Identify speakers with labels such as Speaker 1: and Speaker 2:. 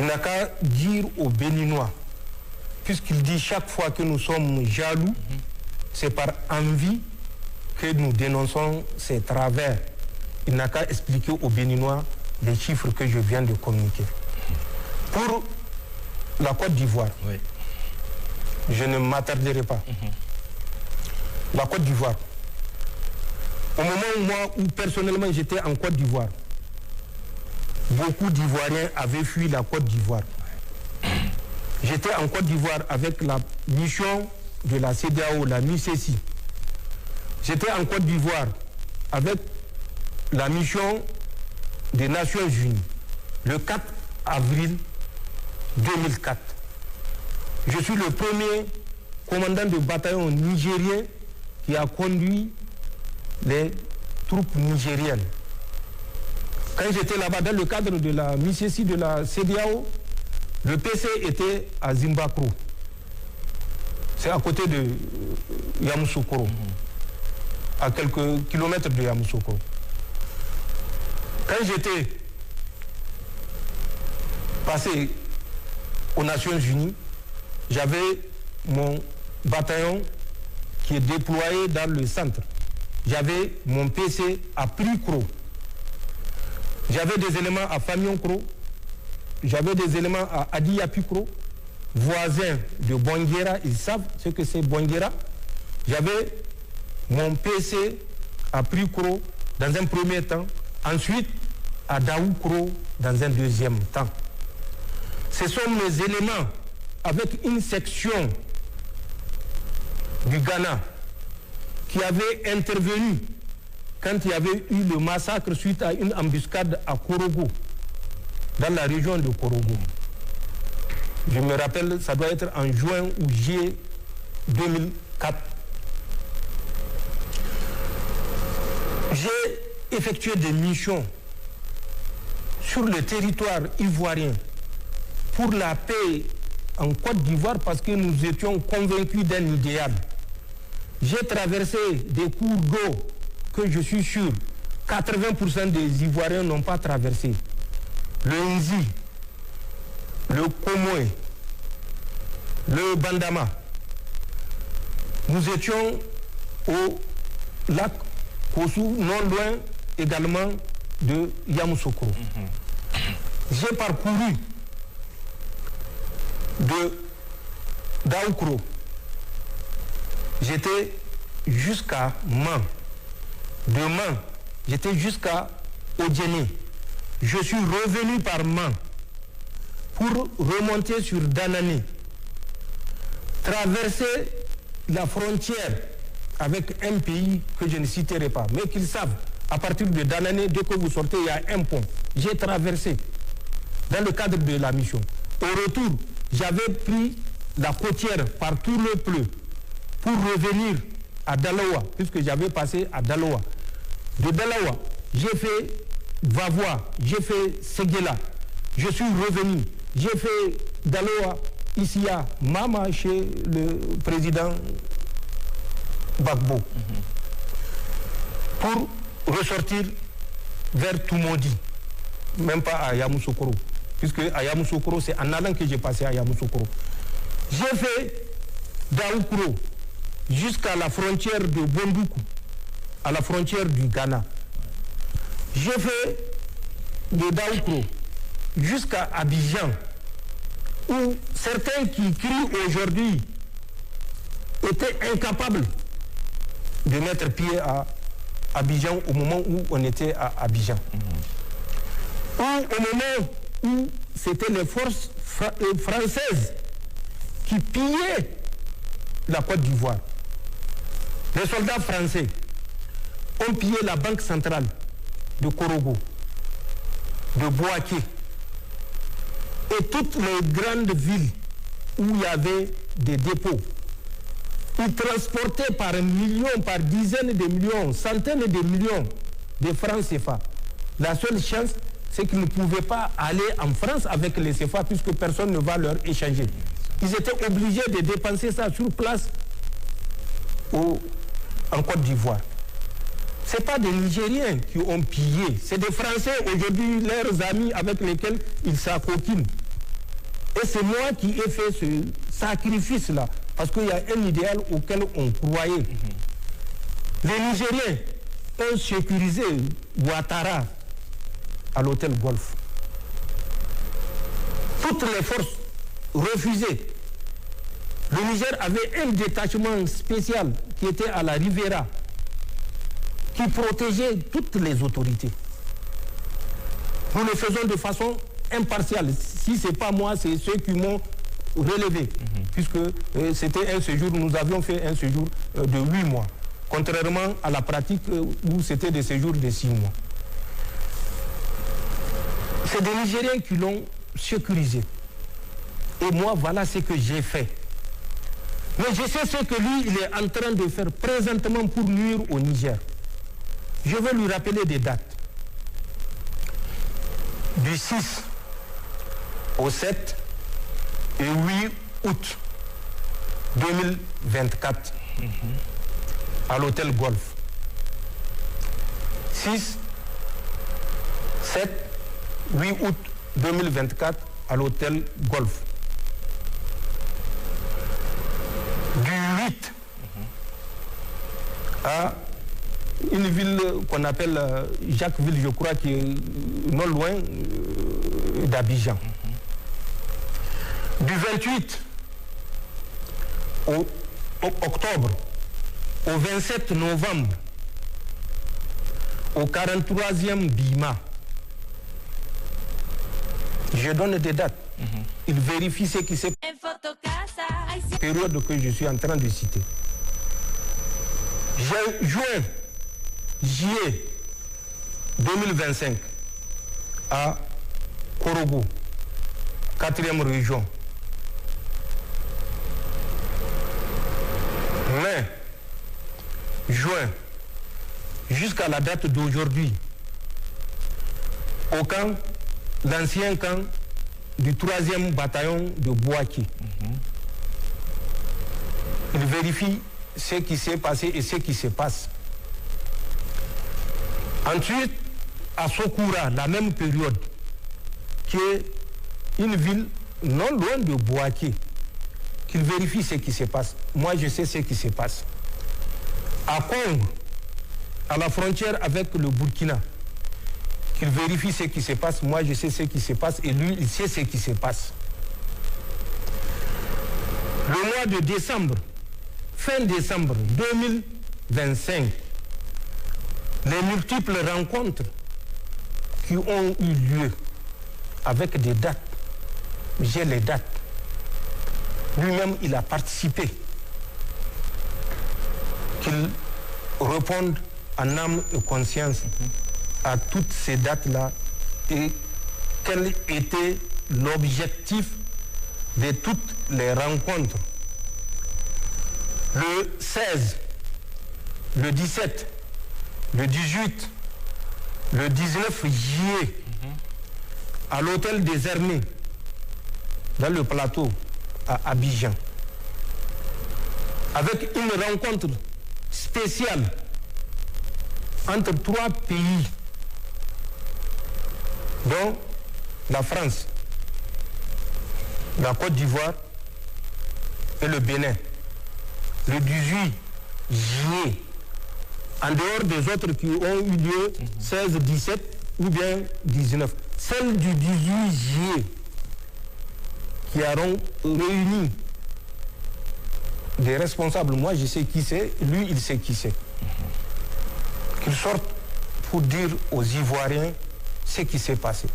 Speaker 1: Il n'a qu'à dire aux Béninois, puisqu'il dit chaque fois que nous sommes jaloux, c'est par envie que nous dénonçons ces travers. Il n'a qu'à expliquer aux Béninois les chiffres que je viens de communiquer. Pour la Côte d'Ivoire, oui, je ne m'attarderai pas. La Côte d'Ivoire, au moment où personnellement j'étais en Côte d'Ivoire, beaucoup d'Ivoiriens avaient fui la Côte d'Ivoire. J'étais en Côte d'Ivoire avec la mission de la CEDEAO, la MICESI. J'étais en Côte d'Ivoire avec la mission des Nations Unies le 4 avril 2004. Je suis le premier commandant de bataillon nigérien qui a conduit les troupes nigériennes. Quand j'étais là-bas dans le cadre de la MICESI de la CEDEAO, le PC était à Zimbabwe. C'est à côté de Yamoussoukro, à quelques kilomètres de Yamoussoukro. Quand j'étais passé aux Nations Unies, j'avais mon bataillon qui est déployé dans le centre. J'avais mon PC à Pricro. J'avais des éléments à Famionkro. J'avais des éléments à Adiyapikro, voisins de Bonguera. Ils savent ce que c'est Bonguera. J'avais mon PC à Pricro dans un premier temps. Ensuite, à Daoukro dans un deuxième temps. Ce sont mes éléments avec une section du Ghana qui avait intervenu quand il y avait eu le massacre suite à une embuscade à Korogo, dans la région de Korogo. Je me rappelle, ça doit être en juin ou juillet 2004. J'ai effectué des missions sur le territoire ivoirien pour la paix en Côte d'Ivoire parce que nous étions convaincus d'un idéal. J'ai traversé des cours d'eau que je suis sûr 80% des Ivoiriens n'ont pas traversé. Le Nzi, le Komoé, le Bandama. Nous étions au lac Kossou, non loin également de Yamoussoukro. J'ai parcouru de Daoukro. J'étais jusqu'à Man. De Man, j'étais jusqu'à Odjene. Je suis revenu par Man pour remonter sur Danane, traverser la frontière avec un pays que je ne citerai pas, mais qu'ils savent, à partir de Danane, dès que vous sortez, il y a un pont. J'ai traversé dans le cadre de la mission. Au retour, j'avais pris la côtière par tout le pleu pour revenir à Dalawa, puisque j'avais passé à Dalawa. De Dalawa, j'ai fait Vavois, j'ai fait Séguéla. Je suis revenu, j'ai fait Dalawa, ici à Mama, chez le président Gbagbo, pour ressortir vers Toumoudi, même pas à Yamoussoukro, puisque à Yamoussoukro, c'est en allant que j'ai passé à Yamoussoukro. J'ai fait Daoukro jusqu'à la frontière de Bondoukou, à la frontière du Ghana. J'ai fait de Daoukro jusqu'à Abidjan, où certains qui crient aujourd'hui étaient incapables de mettre pied à Abidjan au moment où on était à Abidjan. Ou au moment où c'était les forces françaises qui pillaient la Côte d'Ivoire. Les soldats français ont pillé la banque centrale de Korogo, de Bouaké, et toutes les grandes villes où il y avait des dépôts. Ils transportaient par millions, par dizaines de millions, centaines de millions de francs CFA. La seule chance, c'est qu'ils ne pouvaient pas aller en France avec les CFA puisque personne ne va leur échanger. Ils étaient obligés de dépenser ça sur place en Côte d'Ivoire. Ce n'est pas des Nigériens qui ont pillé, c'est des Français aujourd'hui, leurs amis avec lesquels ils s'acoquinent. Et c'est moi qui ai fait ce sacrifice-là, parce qu'il y a un idéal auquel on croyait. Les Nigériens ont sécurisé Ouattara à l'hôtel Golf. Toutes les forces refusaient. Le Niger avait un détachement spécial qui était à la Riviera, qui protégeait toutes les autorités. Nous le faisons de façon impartiale. Si ce n'est pas moi, c'est ceux qui m'ont relevé. Puisque c'était un séjour, nous avions fait un séjour de 8 mois. Contrairement à la pratique où c'était des séjours de 6 mois. C'est des Nigériens qui l'ont sécurisé. Et moi, voilà ce que j'ai fait. Mais je sais ce que lui, il est en train de faire présentement pour nuire au Niger. Je vais lui rappeler des dates. Du 6 au 7 et 8 août 2024 à l'hôtel Golf. 6, 7, 8 août 2024 à l'hôtel Golf. Du 8 à une ville qu'on appelle Jacquesville, je crois, qui est non loin d'Abidjan. Du 28 au octobre au 27 novembre au 43e Bima. Je donne des dates. Il vérifie ce qui s'est passé. Période que je suis en train de citer. Juillet 2025 à Korogo, 4e région. Mai, juin, jusqu'à la date d'aujourd'hui, au camp, l'ancien camp du 3e bataillon de Bouaki. Il vérifie ce qui s'est passé et ce qui se passe. Ensuite, à Sokoura, la même période, qui est une ville non loin de Bouaki, qu'il vérifie ce qui se passe. Moi, je sais ce qui se passe. À Congo, à la frontière avec le Burkina, qu'il vérifie ce qui se passe. Moi, je sais ce qui se passe et lui, il sait ce qui se passe. Le mois de décembre, fin décembre 2025, les multiples rencontres qui ont eu lieu avec des dates, j'ai les dates. Lui-même, il a participé. Qu'il réponde en âme et conscience à toutes ces dates-là et quel était l'objectif de toutes les rencontres. Le 16, le 17, le 18, le 19 juillet, à l'hôtel des Armées, dans le plateau, à Abidjan, avec une rencontre spéciale entre 3 pays, dont la France, la Côte d'Ivoire et le Bénin, le 18 juillet, en dehors des autres qui ont eu lieu 16, 17 ou bien 19. Celle du 18 juillet, qui auront réuni des responsables, moi je sais qui c'est, lui il sait qui c'est. Qu'ils sortent pour dire aux Ivoiriens ce qui s'est passé.